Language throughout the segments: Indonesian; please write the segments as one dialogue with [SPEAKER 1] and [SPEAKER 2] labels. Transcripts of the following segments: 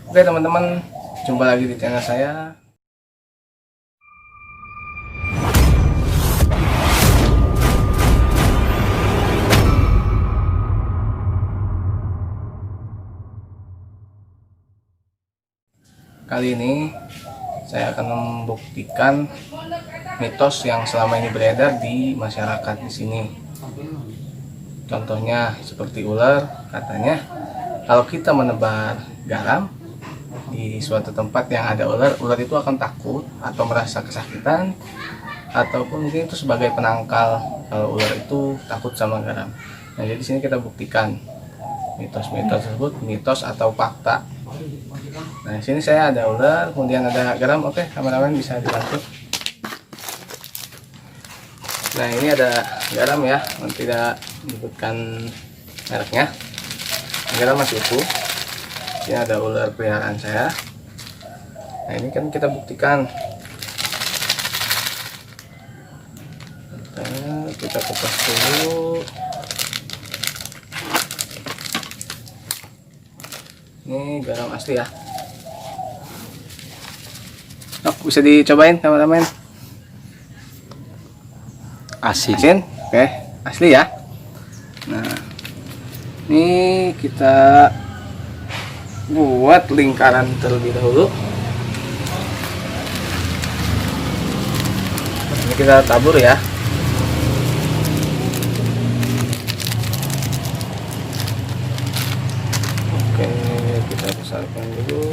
[SPEAKER 1] Oke teman-teman, jumpa lagi di channel saya. Kali ini saya akan membuktikan mitos yang selama ini beredar di masyarakat di sini. Contohnya seperti ular, katanya kalau kita menebar garam di suatu tempat yang ada ular, ular itu akan takut atau merasa kesakitan, ataupun mungkin itu sebagai penangkal kalau ular itu takut sama garam. Nah, jadi di sini kita buktikan mitos-mitos tersebut, mitos atau fakta. Nah, di sini saya ada ular, kemudian ada garam. Oke, kameramen bisa dibantu. Nah, ini ada garam ya, tidak menyebutkan mereknya. Garam masih utuh. Ini ada ular peliharaan saya. Nah, ini kan kita buktikan. Kita kupas dulu. Ini garam asli ya. Oh, bisa dicobain teman-teman. Asin. Oke, asli ya. Nah, ini kita buat lingkaran terlebih dahulu. Ini kita tabur ya. Oke, kita besarkan dulu.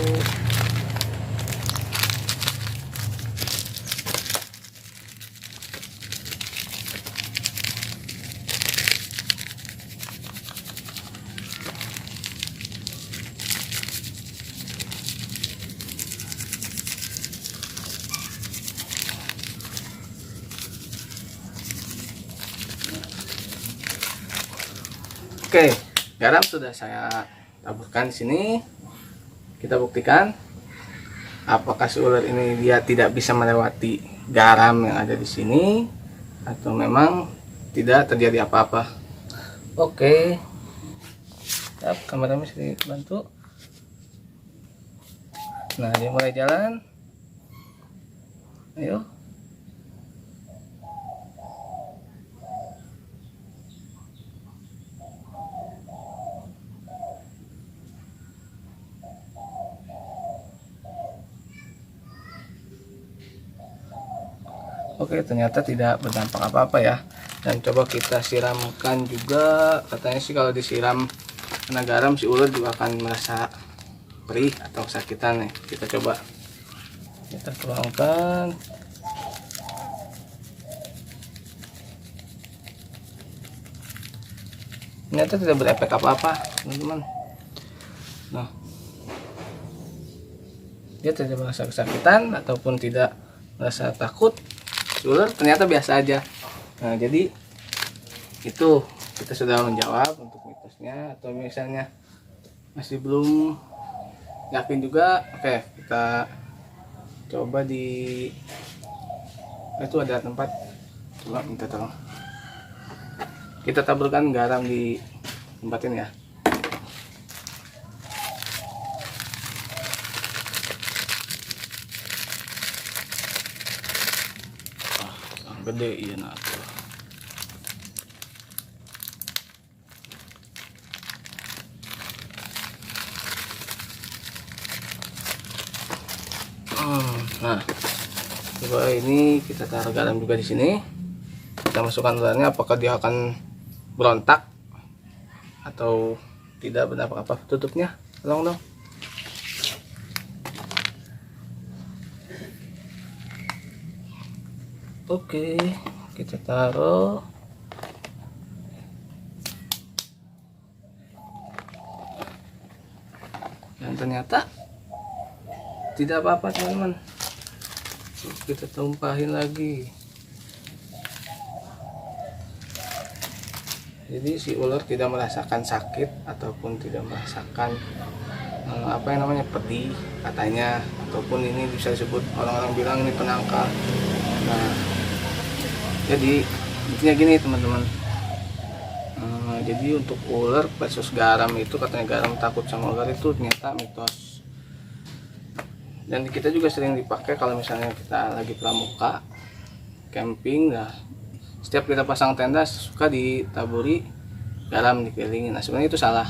[SPEAKER 1] Oke, garam sudah saya taburkan di sini. Kita buktikan apakah si ular ini dia tidak bisa melewati garam yang ada di sini atau memang tidak terjadi apa-apa. Oke. Siap, kameramen bisa dibantu. Nah, dia mulai jalan. Ayo. Oke, ternyata tidak berdampak apa-apa ya. Dan coba kita siramkan juga. Katanya sih kalau disiram kena garam si ular juga akan merasa perih atau kesakitan nih. Kita coba. Kita tuangkan. Ternyata tidak berefek apa-apa, teman-teman. Nah, dia tidak merasa kesakitan ataupun tidak merasa takut. Ular ternyata biasa aja. Nah, jadi itu kita sudah menjawab untuk mitosnya. Atau misalnya masih belum yakin juga, oke, kita coba di itu ada tempat, coba minta tolong kita taburkan garam di tempat ini ya. Gede iya nah tuh. Nah, coba ini kita taruh garam juga di sini. Kita masukkan ularnya, apakah dia akan berontak atau tidak, berdampak apa? Tutupnya, tolong dong. Oke, kita taruh. Dan ternyata tidak apa-apa teman-teman. Kita tumpahin lagi. Jadi si ular tidak merasakan sakit ataupun tidak merasakan apa yang namanya pedih katanya, ataupun ini bisa disebut orang-orang bilang ini penangkal. Nah, jadi intinya gini teman-teman, jadi untuk ular versus garam itu, katanya garam takut sama ular itu ternyata mitos. Dan kita juga sering dipakai kalau misalnya kita lagi pramuka camping. Nah, setiap kita pasang tenda suka ditaburi garam dikelilingin. Nah, sebenarnya itu salah.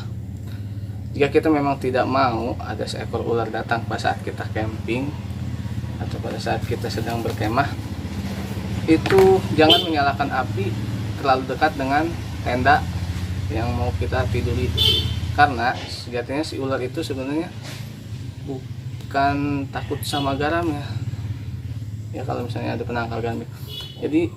[SPEAKER 1] Jika kita memang tidak mau ada seekor ular datang pada saat kita camping atau pada saat kita sedang berkemah, itu jangan menyalakan api terlalu dekat dengan tenda yang mau kita tiduri, karena sejatinya si ular itu sebenarnya bukan takut sama garam ya kalau misalnya ada penangkal garam. Jadi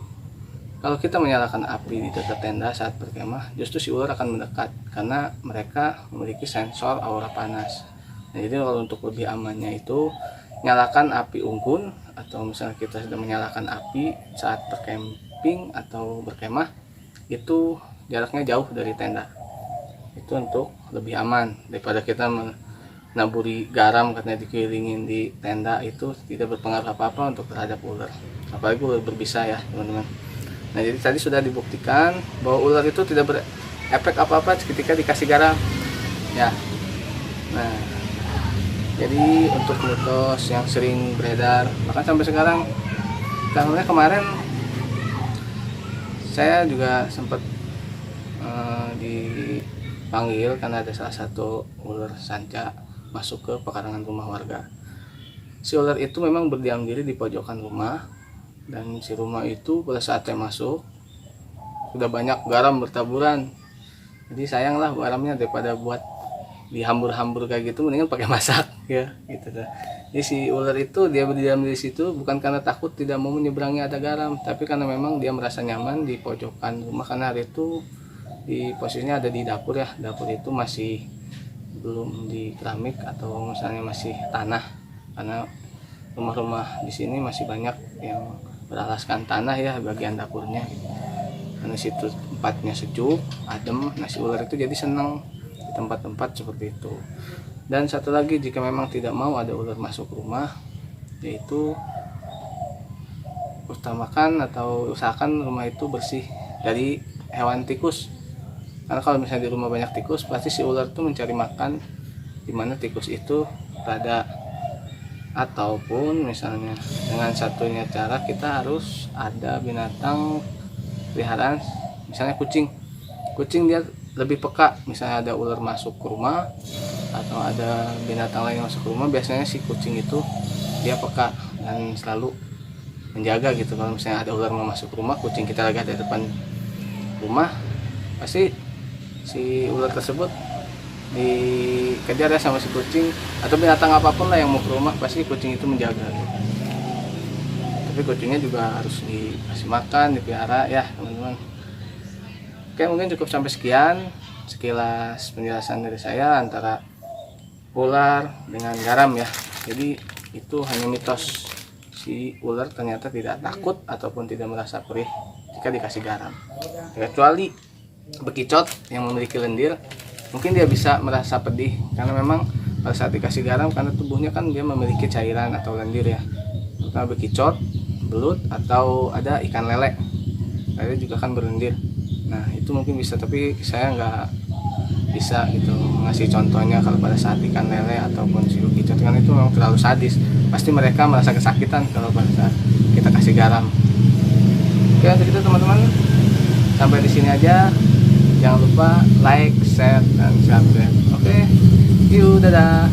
[SPEAKER 1] kalau kita menyalakan api di dekat tenda saat berkemah, justru si ular akan mendekat karena mereka memiliki sensor aura panas. Nah, jadi kalau untuk lebih amannya itu nyalakan api unggun, atau misalnya kita sedang menyalakan api saat bercamping atau berkemah, itu jaraknya jauh dari tenda. Itu untuk lebih aman daripada kita naburi garam karena dikelilingin di tenda. Itu tidak berpengaruh apa-apa untuk terhadap ular, apalagi ular berbisa ya teman-teman. Nah, jadi tadi sudah dibuktikan bahwa ular itu tidak berefek apa-apa ketika dikasih garam ya. Nah, jadi untuk mitos yang sering beredar bahkan sampai sekarang, karena kemarin saya juga sempat dipanggil karena ada salah satu ular sanca masuk ke pekarangan rumah warga. Si ular itu memang berdiam diri di pojokan rumah, dan si rumah itu pada saat saya masuk sudah banyak garam bertaburan. Jadi sayang lah garamnya, daripada buat dihambur-hambur kayak gitu, mendingan pakai masak ya gitu dah. Jadi si ular itu dia berdiam di situ bukan karena takut tidak mau menyeberangi ada garam, tapi karena memang dia merasa nyaman di pojokan rumah. Karena hari itu di posisinya ada di dapur ya, dapur itu masih belum di keramik atau misalnya masih tanah, karena rumah-rumah di sini masih banyak yang beralaskan tanah ya bagian dapurnya. Karena situ tempatnya sejuk, adem, nasi ular itu jadi senang di tempat-tempat seperti itu. Dan satu lagi, jika memang tidak mau ada ular masuk rumah, yaitu utamakan atau usahakan rumah itu bersih dari hewan tikus. Karena kalau misalnya di rumah banyak tikus, pasti si ular itu mencari makan di mana tikus itu berada. Ataupun misalnya dengan satunya cara, kita harus ada binatang peliharaan, misalnya kucing. Kucing dia lebih peka, misalnya ada ular masuk ke rumah atau ada binatang lain yang masuk ke rumah, biasanya si kucing itu dia peka dan selalu menjaga gitu. Kalau misalnya ada ular mau masuk ke rumah, kucing kita lagi ada di depan rumah, pasti si ular tersebut dikejar ya sama si kucing, atau binatang apapun lah yang mau ke rumah, pasti kucing itu menjaga gitu. Tapi kucingnya juga harus dikasih makan, dipelihara ya teman-teman. Oke, mungkin cukup sampai sekian sekilas penjelasan dari saya antara ular dengan garam ya. Jadi itu hanya mitos, si ular ternyata tidak takut ataupun tidak merasa perih jika dikasih garam. Kecuali bekicot yang memiliki lendir, mungkin dia bisa merasa pedih karena memang pada saat dikasih garam, karena tubuhnya kan dia memiliki cairan atau lendir ya. Karena bekicot, belut, atau ada ikan lele juga kan berlendir. Nah itu mungkin bisa, tapi saya nggak bisa gitu ngasih contohnya kalau pada saat ikan lele ataupun si bekicot, kan itu memang terlalu sadis. Pasti mereka merasa kesakitan kalau pada saat kita kasih garam. Oke, untuk itu teman-teman, sampai di sini aja. Jangan lupa like, share, dan subscribe. Oke, yuk, dadah.